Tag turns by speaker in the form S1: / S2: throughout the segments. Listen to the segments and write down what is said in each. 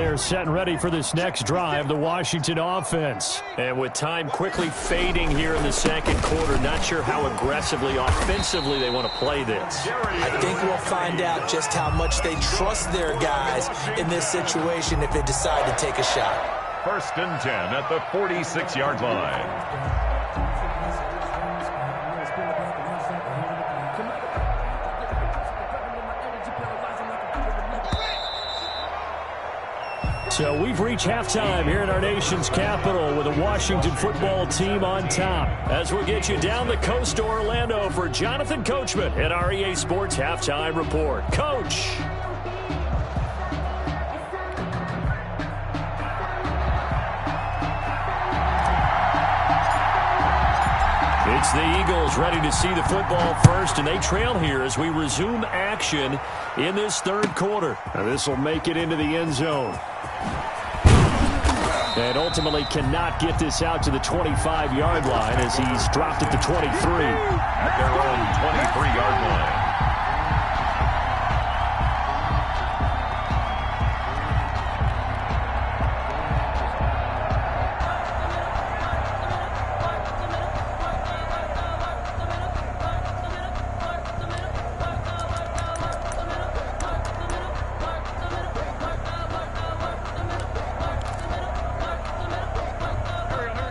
S1: they're set and ready for this next drive, the Washington offense.
S2: And with time quickly fading here in the second quarter, not sure how aggressively, offensively they want to play this.
S3: I think we'll find out just how much they trust their guys in this situation if they decide to take a shot.
S4: 1st and 10 at the 46-yard line.
S1: So we've reached halftime here in our nation's capital with the Washington football team on top.
S2: As we'll get you down the coast to Orlando for Jonathan Coachman at our EA Sports Halftime Report. Coach. It's the Eagles ready to see the football first, and they trail here as we resume action in this third quarter.
S1: Now this will make it into the end zone. And ultimately cannot get this out to the 25-yard line as he's dropped at the 23.
S4: At their own 23-yard line.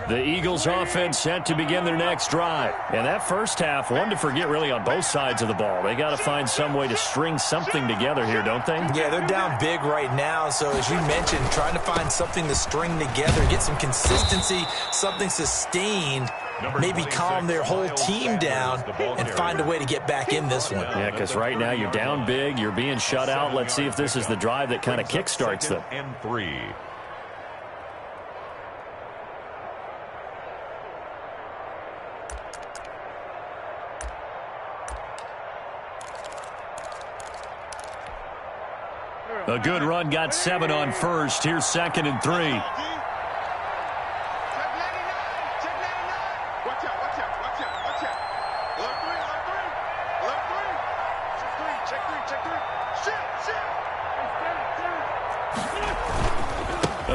S2: The Eagles offense set to begin their next drive. And that first half, one to forget really on both sides of the ball. They got to find some way to string something together here, don't they?
S3: Yeah, they're down big right now. So as you mentioned, trying to find something to string together, get some consistency, something sustained, maybe calm their whole team down and find a way to get back in this one.
S2: Yeah, because right now you're down big, you're being shut out. Let's see if this is the drive that kind of kickstarts them.
S4: And 3.
S2: A good run, got 7 on first. Here's 2nd and 3.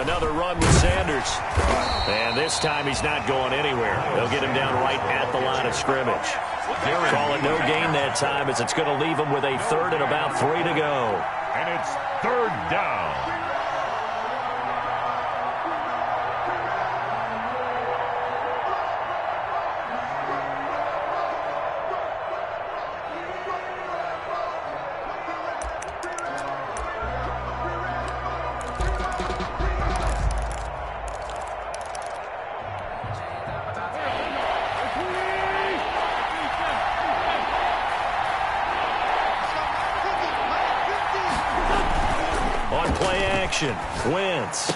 S2: Another run with Sanders. And this time he's not going anywhere. They'll get him down right at the line of scrimmage. Call it no gain that time as it's going to leave him with a 3rd and about 3 to go.
S4: And it's 3rd down.
S2: Wentz.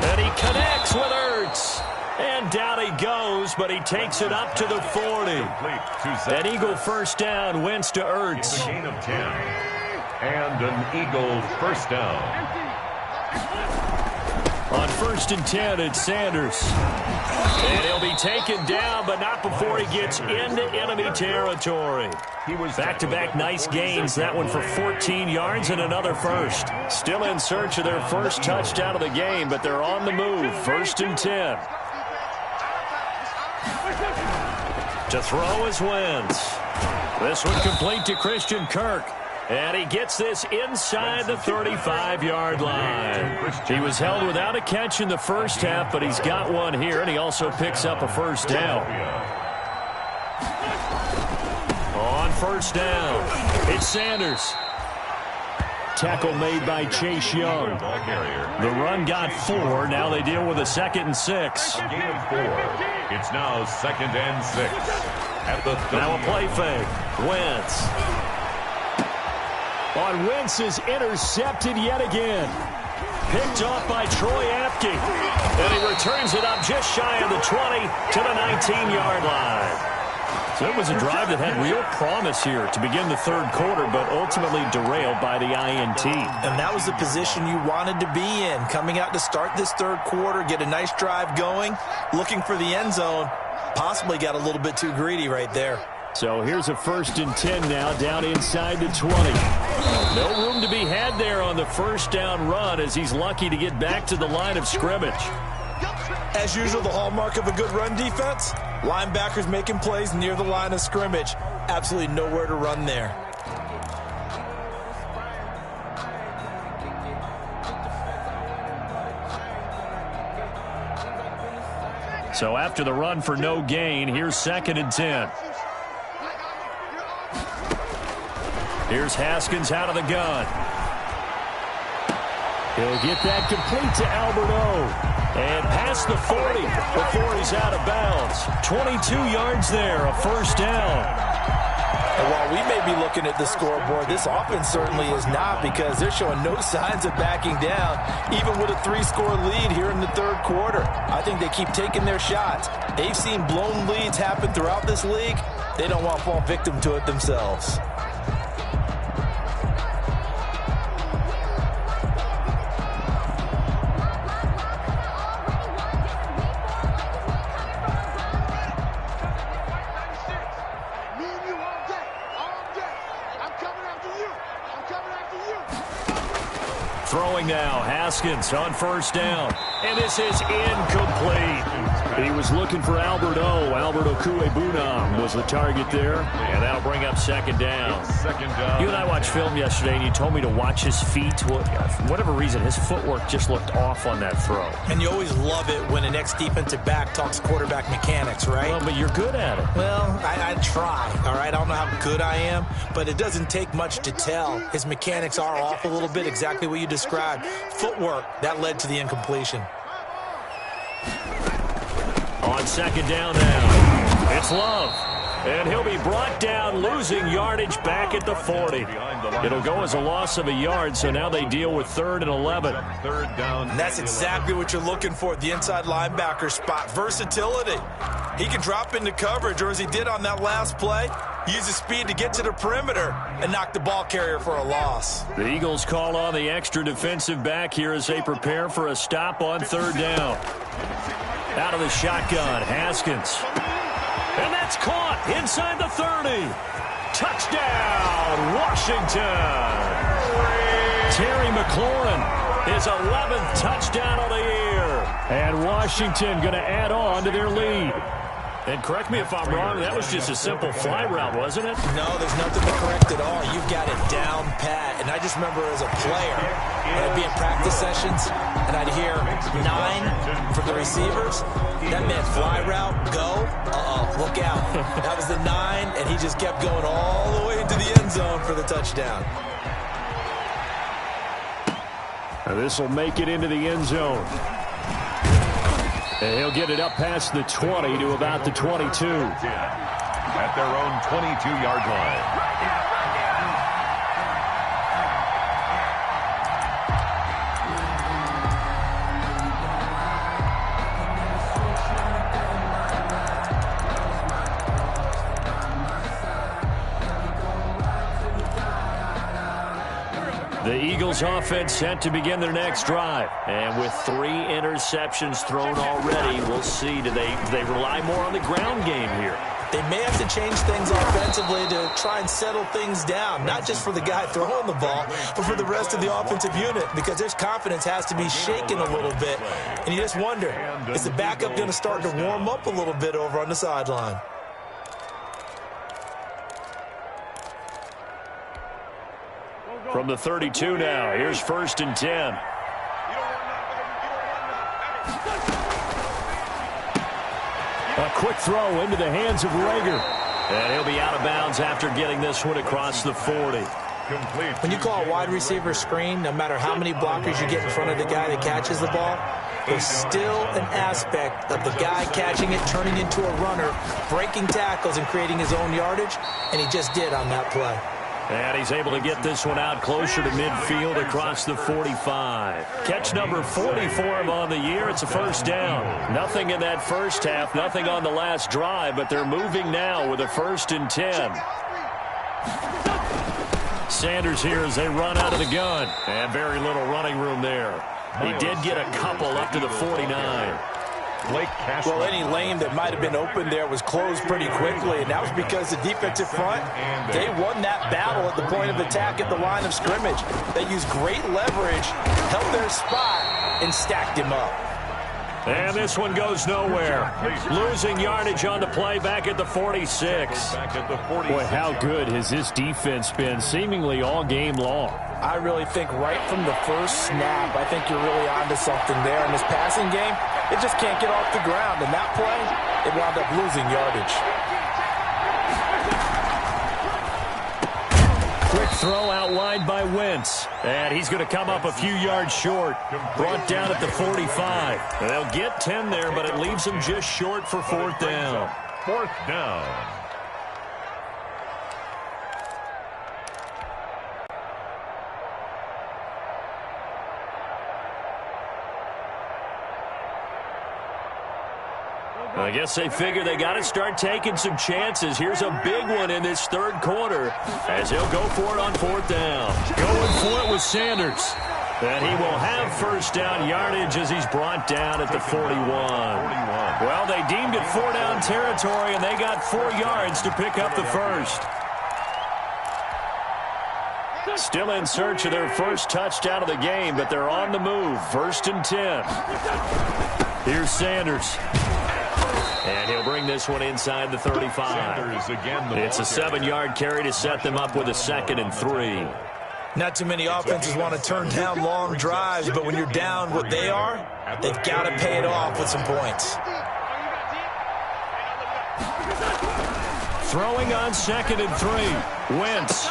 S2: And he connects with Ertz. And down he goes, but he takes it up to the 40. An Eagle first down, Wentz to Ertz.
S4: A gain of 10. And an Eagle first down.
S2: On 1st and 10, it's Sanders. And he'll be taken down, but not before he gets into enemy territory. Back-to-back nice gains. That one for 14 yards and another first. Still in search of their first touchdown of the game, but they're on the move. 1st and 10. To throw is Wentz. This one complete to Christian Kirk. And he gets this inside the 35-yard line. He was held without a catch in the first half, but he's got one here, and he also picks up a first down. On 1st down, it's Sanders. Tackle made by Chase Young. The run got 4. Now they deal with a 2nd and 6.
S4: Gain of 4. It's now 2nd and 6. At the
S2: now a play fake. Wentz. On Wentz is intercepted yet again. Picked off by Troy Apke. And he returns it up just shy of the 20 to the 19-yard line. So it was a drive that had real promise here to begin the third quarter, but ultimately derailed by the INT.
S3: And that was the position you wanted to be in. Coming out to start this third quarter, get a nice drive going, looking for the end zone. Possibly got a little bit too greedy right there.
S1: So here's a 1st and 10 now, down inside the 20.
S2: No room to be had there on the first down run as he's lucky to get back to the line of scrimmage.
S3: As usual, the hallmark of a good run defense, linebackers making plays near the line of scrimmage. Absolutely nowhere to run there.
S2: So after the run for no gain, here's 2nd and 10. Here's Haskins out of the gun. He'll get that complete to Alberto. And past the 40 before he's out of bounds. 22 yards there, a first down.
S3: And while we may be looking at the scoreboard, this offense certainly is not, because they're showing no signs of backing down, even with a 3-score lead here in the third quarter. I think they keep taking their shots. They've seen blown leads happen throughout this league. They don't want to fall victim to it themselves.
S2: Throwing now, Haskins on first down. And this is incomplete. He was looking for Alberto. Alberto Kuebunam was the target there. And that'll bring up 2nd down. You and I watched film yesterday, and you told me to watch his feet. For whatever reason, his footwork just looked off on that throw.
S3: And you always love it when an ex-defensive back talks quarterback mechanics, right?
S2: Well, but you're good at it.
S3: Well, I try, all right? I don't know how good I am, but it doesn't take much to tell. His mechanics are off a little bit, exactly what you described. Footwork, that led to the incompletion.
S2: On 2nd down now, it's Love. And he'll be brought down, losing yardage back at the 40. It'll go as a loss of a yard, so now they deal with 3rd and 11.
S3: And that's exactly what you're looking for at the inside linebacker spot. Versatility. He can drop into coverage, or as he did on that last play, use his speed to get to the perimeter and knock the ball carrier for a loss.
S2: The Eagles call on the extra defensive back here as they prepare for a stop on 3rd down. Out of the shotgun, Haskins. And that's caught inside the 30. Touchdown, Washington. Terry McLaurin, his 11th touchdown of the year. And Washington going to add on to their lead. And correct me if I'm wrong, that was just a simple fly route, wasn't it?
S3: No, there's nothing to correct at all. You've got it down pat. And I just remember as a player, when I'd be in practice sessions, and I'd hear 9 for the receivers. That meant fly route, go, look out. That was the 9, and he just kept going all the way into the end zone for the touchdown.
S2: Now this will make it into the end zone. And he'll get it up past the 20 to about the 22.
S4: At their own 22-yard line.
S2: The Eagles offense set to begin their next drive. And with 3 interceptions thrown already, we'll see. Do they rely more on the ground game here?
S3: They may have to change things offensively to try and settle things down, not just for the guy throwing the ball, but for the rest of the offensive unit, because their confidence has to be shaken a little bit. And you just wonder, is the backup going to start to warm up a little bit over on the sideline?
S2: From the 32 now, here's 1st and 10. A quick throw into the hands of Rager. And he'll be out of bounds after getting this one across the 40.
S3: When you call a wide receiver screen, no matter how many blockers you get in front of the guy that catches the ball, there's still an aspect of the guy catching it, turning into a runner, breaking tackles and creating his own yardage, and he just did on that play.
S2: And he's able to get this one out closer to midfield across the 45. Catch number 40 for him on the year. It's a first down. Nothing in that first half, nothing on the last drive, but they're moving now with a 1st and 10. Sanders here as they run out of the gun. And very little running room there. He did get a couple up to the 49.
S3: Well, any lane that might have been open there was closed pretty quickly, and that was because the defensive front, they won that battle at the point of attack at the line of scrimmage. They used great leverage, held their spot, and stacked him up.
S2: And this one goes nowhere. Losing yardage on the play back at the 46.
S1: Boy, how good has this defense been seemingly all game long?
S3: I really think right from the first snap, I think you're really onto something there. In this passing game, it just can't get off the ground. And that play, it wound up losing yardage.
S2: Quick throw out wide by Wentz. And he's going to come up a few yards short. Brought down at the 45. They'll get 10 there, but it leaves them just short for fourth down.
S4: Fourth down.
S2: I guess they figure they got to start taking some chances. Here's a big one in this third quarter as he'll go for it on fourth down. Going for it with Sanders. And he will have first down yardage as he's brought down at the 41. Well, they deemed it 4-down territory, and they got 4 yards to pick up the first. Still in search of their first touchdown of the game, but they're on the move. First and 10. Here's Sanders. And he'll bring this one inside the 35. It's a 7-yard carry to set them up with a 2nd and 3.
S3: Not too many offenses want to turn down long drives, but when you're down what they are, they've got to pay it off with some points.
S2: Throwing on 2nd and 3. Wentz.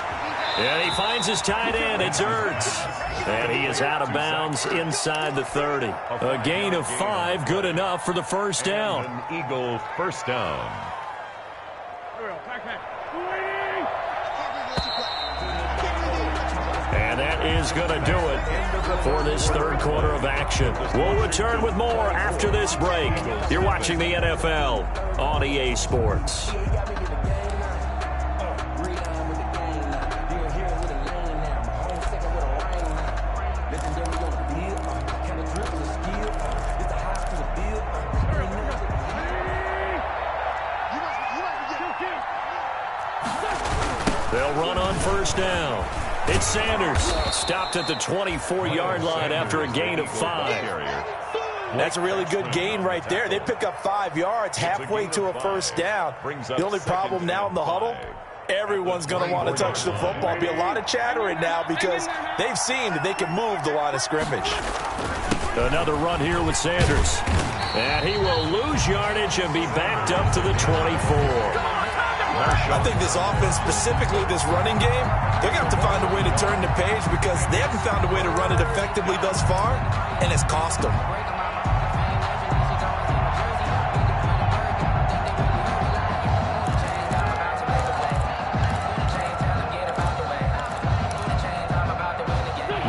S2: And he finds his tight end. It's Ertz. And he is out of bounds inside the 30. A gain of 5, good enough for the first down.
S4: An Eagle first down.
S2: And that is going to do it for this third quarter of action. We'll return with more after this break. You're watching the NFL on EA Sports. They'll run on first down. It's Sanders. Stopped at the 24-yard line after a gain of 5.
S3: That's a really good gain right there. They pick up 5 yards halfway to a first down. The only problem now in the huddle, everyone's going to want to touch the football. Be a lot of chattering now because they've seen that they can move the line of scrimmage.
S2: Another run here with Sanders. And he will lose yardage and be backed up to the 24.
S3: I think this offense, specifically this running game, they're going to have to find a way to turn the page because they haven't found a way to run it effectively thus far, and it's cost them.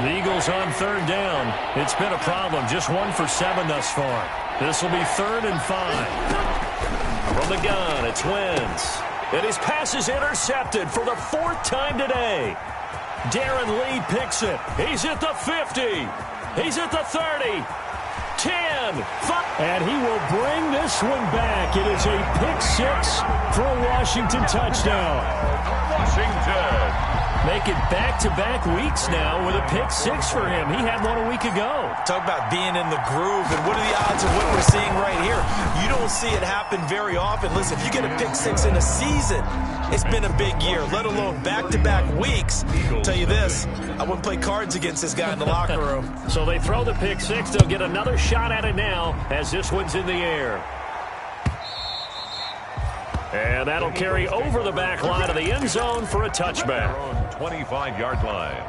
S2: The Eagles on third down. It's been a problem. Just 1 for 7 thus far. This will be 3rd and 5. From the gun, it's Wentz. And his pass is intercepted for the 4th time today. Darren Lee picks it. He's at the 50. He's at the 30. 10. 5. And he will bring this one back. It is a pick 6 for a Washington touchdown.
S4: Washington.
S2: Making back-to-back weeks now with a pick 6 for him. He had one a week ago.
S3: Talk about being in the groove, and what are the odds of what we're seeing right here? You don't see it happen very often. Listen, if you get a pick 6 in a season, it's been a big year, let alone back-to-back weeks. I'll tell you this, I wouldn't play cards against this guy in the locker room.
S2: So they throw the pick 6. They'll get another shot at it now as this one's in the air. And that'll carry over the back line of the end zone for a touchback.
S4: 25-yard line.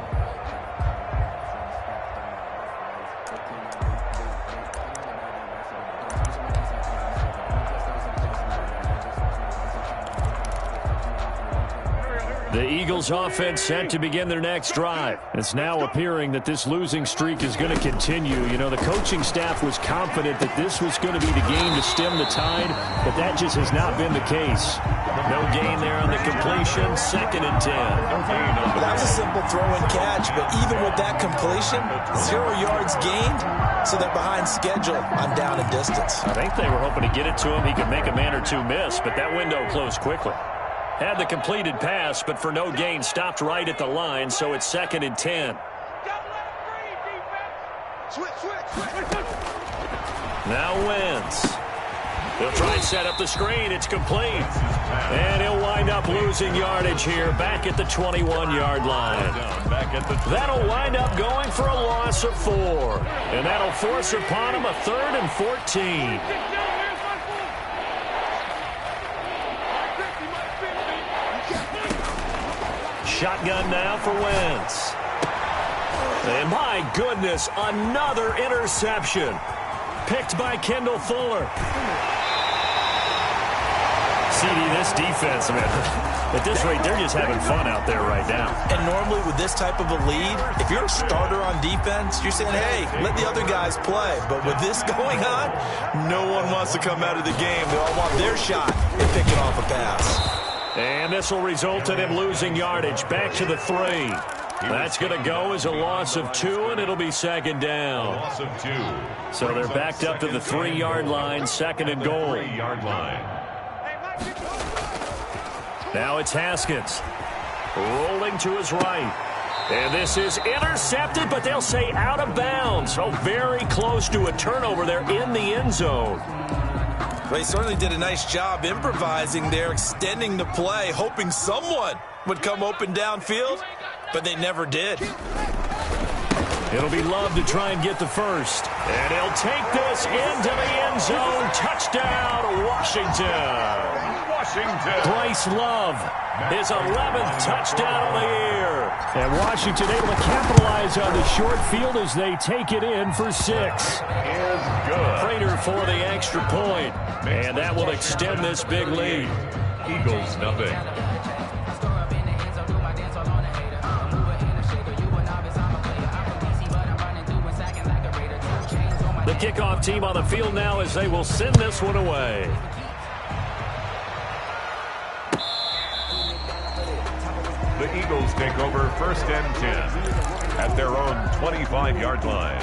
S2: The Eagles offense set to begin their next drive. It's now appearing that this losing streak is going to continue. You know, the coaching staff was confident that this was going to be the game to stem the tide, but that just has not been the case. No gain there on the completion. 2nd and 10.
S3: Well, that was a simple throw and catch, but even with that completion, 0 yards gained, so they're behind schedule on down and distance.
S2: I think they were hoping to get it to him. He could make a man or two miss, but that window closed quickly. Had the completed pass, but for no gain, stopped right at the line, so it's 2nd and 10. Now Wentz. He'll try and set up the screen. It's complete. And he'll wind up losing yardage here back at the 21-yard line. That'll wind up going for a loss of 4. And that'll force upon him a 3rd and 14. Shotgun now for Wentz. And my goodness, another interception. Picked by Kendall Fuller. CD, this defense, man, at this rate, they're just having fun out there right now.
S3: And normally with this type of a lead, if you're a starter on defense, you're saying, hey, let the other guys play. But with this going on, no one wants to come out of the game. They all want their shot at picking off a pass.
S2: And this will result in him losing yardage back to the 3. That's going to go as a loss of 2, and it'll be 2nd down.
S4: Loss of 2.
S2: So they're backed up to the 3-yard line, 2nd and goal.
S4: 3-yard line.
S2: Now it's Haskins. Rolling to his right. And this is intercepted, but they'll say out of bounds. So very close to a turnover there in the end zone.
S3: They certainly did a nice job improvising there, extending the play, hoping someone would come open downfield, but they never did.
S2: It'll be Love to try and get the first. And he'll take this into the end zone. Touchdown, Washington. Bryce Love, his 11th touchdown of the year.
S1: And Washington able to capitalize on the short field as they take it in for 6.
S4: Is good.
S2: Prater for the extra point. And that will extend this big lead.
S4: Eagles nothing.
S2: The kickoff team on the field now as they will send this one away.
S4: The Eagles take over 1st and 10 at their own 25-yard line.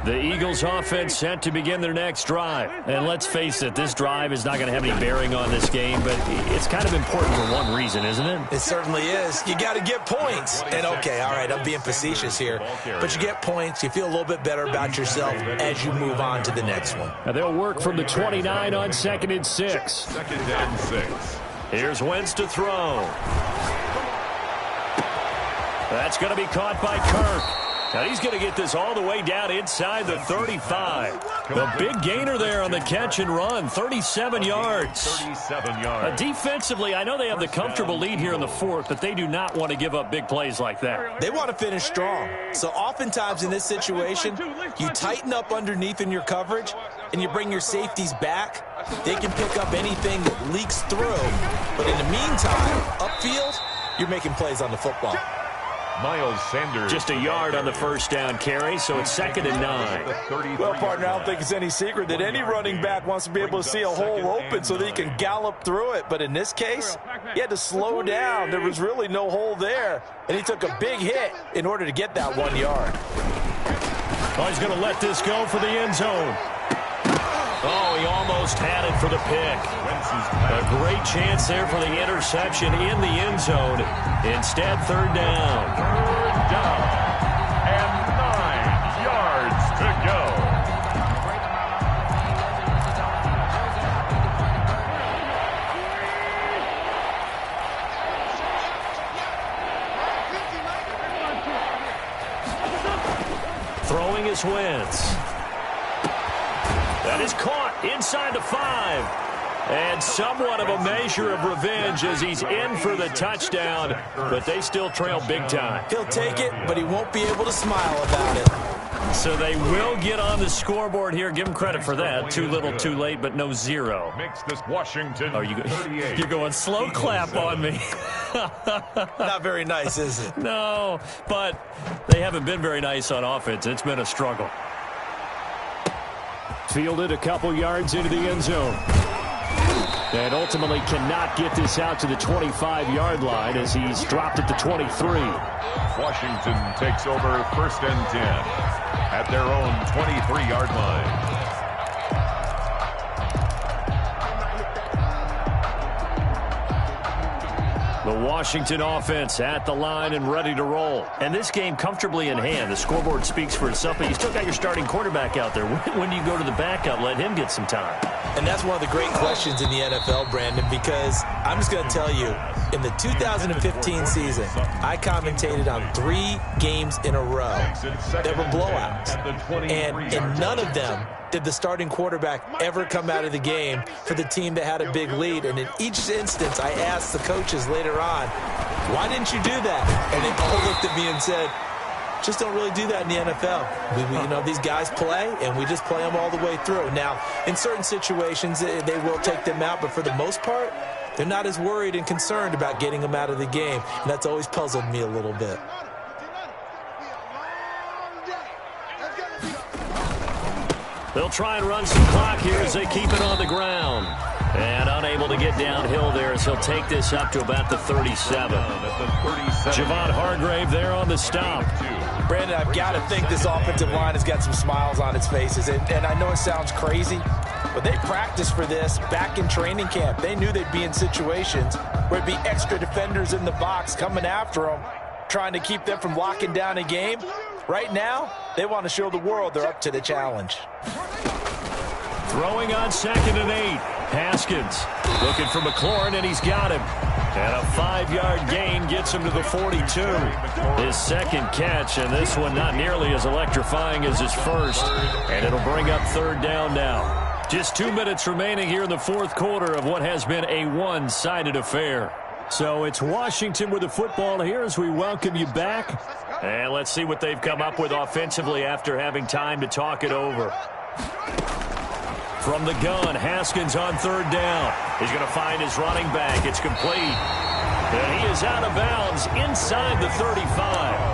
S2: The Eagles offense set to begin their next drive. And let's face it, this drive is not going to have any bearing on this game, but it's kind of important for one reason, isn't it?
S3: It certainly is. You got to get points. And okay, all right, I'm being facetious here, but you get points, you feel a little bit better about yourself as you move on to the next one.
S1: Now they'll work from the 29 on 2nd and 6.
S4: 2nd and 6.
S2: Here's Wentz to throw. That's going to be caught by Kirk. Now he's going to get this all the way down inside the 35. The big gainer there on the catch and run, 37 yards.
S4: 37 yards.
S2: Defensively, I know they have the comfortable lead here in the 4th, but they do not want to give up big plays like that.
S3: They want to finish strong. So oftentimes in this situation, you tighten up underneath in your coverage, and you bring your safeties back. They can pick up anything that leaks through. But in the meantime, upfield, you're making plays on the football.
S4: Miles Sanders.
S2: Just a yard on the first down carry, so it's 2nd and 9.
S3: Well, partner, I don't think it's any secret that any running back wants to be able to see a hole open so that he can gallop through it. But in this case, he had to slow down. There was really no hole there, and he took a big hit in order to get that 1 yard.
S2: Oh, he's going to let this go for the end zone. Oh, he almost had it for the pick. A great chance there for the interception in the end zone. Instead, 3rd down.
S4: 3rd down. And 9 yards to go.
S2: Throwing is Wentz. That is caught inside the 5. And somewhat of a measure of revenge as he's in for the touchdown, but they still trail big time.
S3: He'll take it, but he won't be able to smile about it.
S2: So they will get on the scoreboard here. Give them credit for that. Too little, too late, but no zero.
S4: Makes this Washington.
S2: Oh, you're going slow clap on me.
S3: Not very nice, is it?
S2: No, but they haven't been very nice on offense. It's been a struggle.
S1: Fielded a couple yards into the end zone. And ultimately cannot get this out to the 25-yard line as he's dropped at the 23.
S4: Washington takes over 1st and 10 at their own 23-yard line.
S1: The Washington offense at the line and ready to roll.
S2: And this game comfortably in hand. The scoreboard speaks for itself, but you still got your starting quarterback out there. When do you go to the backup? Let him get some time.
S3: And that's one of the great questions in the NFL, Brandon, because I'm just going to tell you, in the 2015 season, I commentated on 3 games in a row that were blowouts. And in none of them did the starting quarterback ever come out of the game for the team that had a big lead. And in each instance, I asked the coaches later on, why didn't you do that? And they all looked at me and said, just don't really do that in the NFL. These guys play, and we just play them all the way through. Now, in certain situations, they will take them out, but for the most part, they're not as worried and concerned about getting them out of the game, and that's always puzzled me a little bit.
S2: They'll try and run some clock here as they keep it on the ground. And unable to get downhill there as he'll take this up to about the 37. Javon Hargrave there on the stop.
S3: Brandon, I've got to think this offensive line has got some smiles on its faces. And I know it sounds crazy, but they practiced for this back in training camp. They knew they'd be in situations where it'd be extra defenders in the box coming after them, trying to keep them from locking down a game. Right now, they want to show the world they're up to the challenge.
S2: Throwing on 2nd and 8. Haskins looking for McLaurin, and he's got him. And a 5-yard gain gets him to the 42. His second catch, and this one not nearly as electrifying as his first. And it'll bring up 3rd down now. Just 2 minutes remaining here in the 4th quarter of what has been a one-sided affair.
S1: So it's Washington with the football here as we welcome you back.
S2: And let's see what they've come up with offensively after having time to talk it over. From the gun, Haskins on 3rd down. He's going to find his running back. It's complete. And he is out of bounds inside the 35.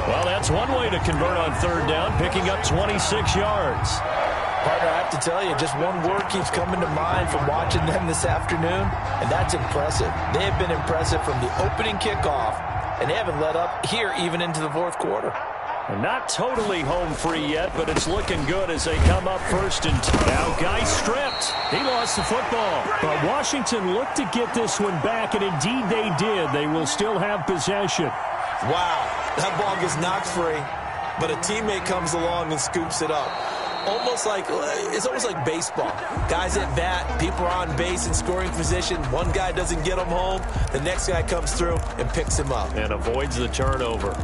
S2: Well, that's one way to convert on 3rd down, picking up 26 yards.
S3: Partner, I have to tell you, just one word keeps coming to mind from watching them this afternoon, and that's impressive. They have been impressive from the opening kickoff, and they haven't let up here even into the 4th quarter.
S1: And not totally home free yet, but it's looking good as they come up 1st and 10. Now, guy stripped. He lost the football. But Washington looked to get this one back, and indeed they did. They will still have possession.
S3: Wow, that ball gets knocked free, but a teammate comes along and scoops it up. It's almost like baseball. Guys at bat, people are on base in scoring position. One guy doesn't get him home. The next guy comes through and picks him up.
S2: And avoids the turnover.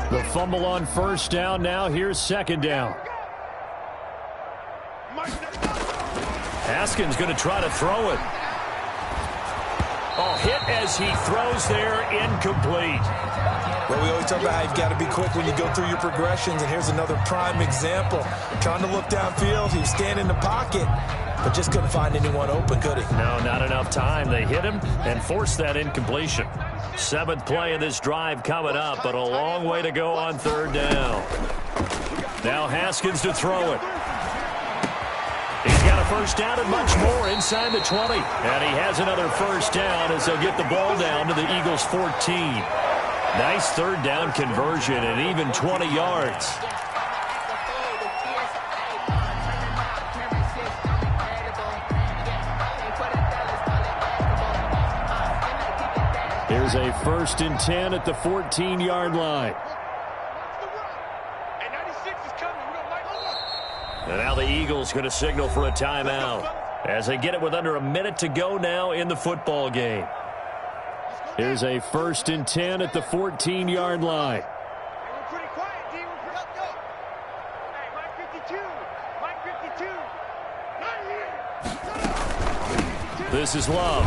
S1: The fumble on 1st down. Now here's 2nd down.
S2: Haskins going to try to throw it. Oh, hit as he throws there, incomplete.
S3: Well, we always talk about how you've got to be quick when you go through your progressions, and here's another prime example. Trying to look downfield, he was standing in the pocket, but just couldn't find anyone open, could he?
S2: No, not enough time. They hit him and forced that incompletion. 7th play of this drive coming up, but a long way to go on 3rd down. Now Haskins to throw it. He's got a 1st down and much more inside the 20. And he has another 1st down as they'll get the ball down to the Eagles' 14. Nice 3rd down conversion and even 20 yards.
S1: Here's a 1st and 10 at the 14-yard line.
S2: And now the Eagles going to signal for a timeout as they get it with under a minute to go now in the football game.
S1: Here's a 1st and 10 at the 14-yard line.
S2: This is Love.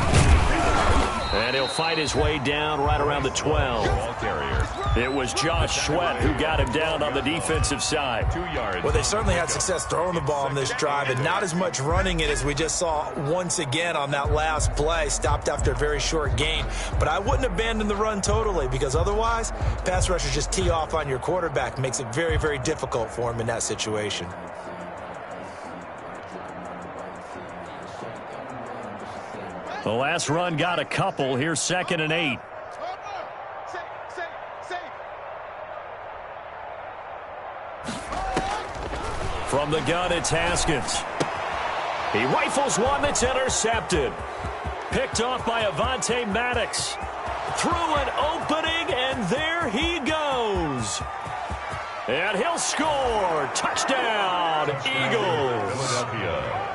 S1: And he'll fight his way down right around the 12.
S4: Ball carrier.
S1: It was Josh Sweat who got him down on the defensive side.
S4: 2 yards.
S3: Well, they certainly had success throwing the ball on this drive and not as much running it as we just saw once again on that last play. Stopped after a very short gain. But I wouldn't abandon the run totally because otherwise, pass rushers just tee off on your quarterback. Makes it very, very difficult for him in that situation.
S1: The last run got a couple. Here's 2nd and 8. From the gun, it's Haskins. He rifles one that's intercepted. Picked off by Avonte Maddox. Through an opening, and there he goes. And he'll score. Touchdown, Eagles.
S4: Philadelphia.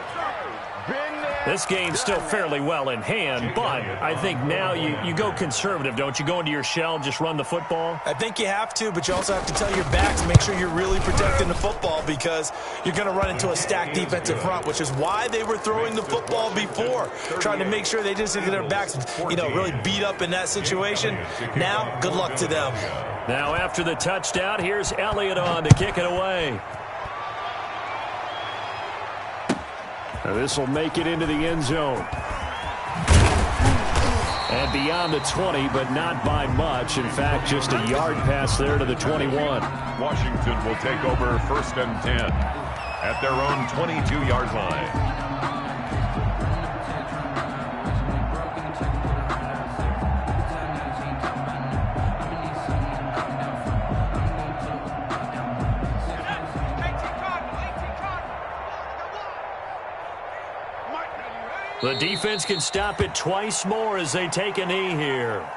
S1: This game's still fairly well in hand, but I think now you go conservative, don't you? Go into your shell, just run the football?
S3: I think you have to, but you also have to tell your backs, make sure you're really protecting the football because you're going to run into a stacked defensive front, which is why they were throwing the football before, trying to make sure they just get their backs, really beat up in that situation. Now, good luck to them.
S1: Now, after the touchdown, here's Elliott on to kick it away. This will make it into the end zone. And beyond the 20, but not by much. In fact, just a yard pass there to the 21.
S4: Washington will take over 1st and 10 at their own 22-yard line.
S1: The defense can stop it twice more as they take a knee here.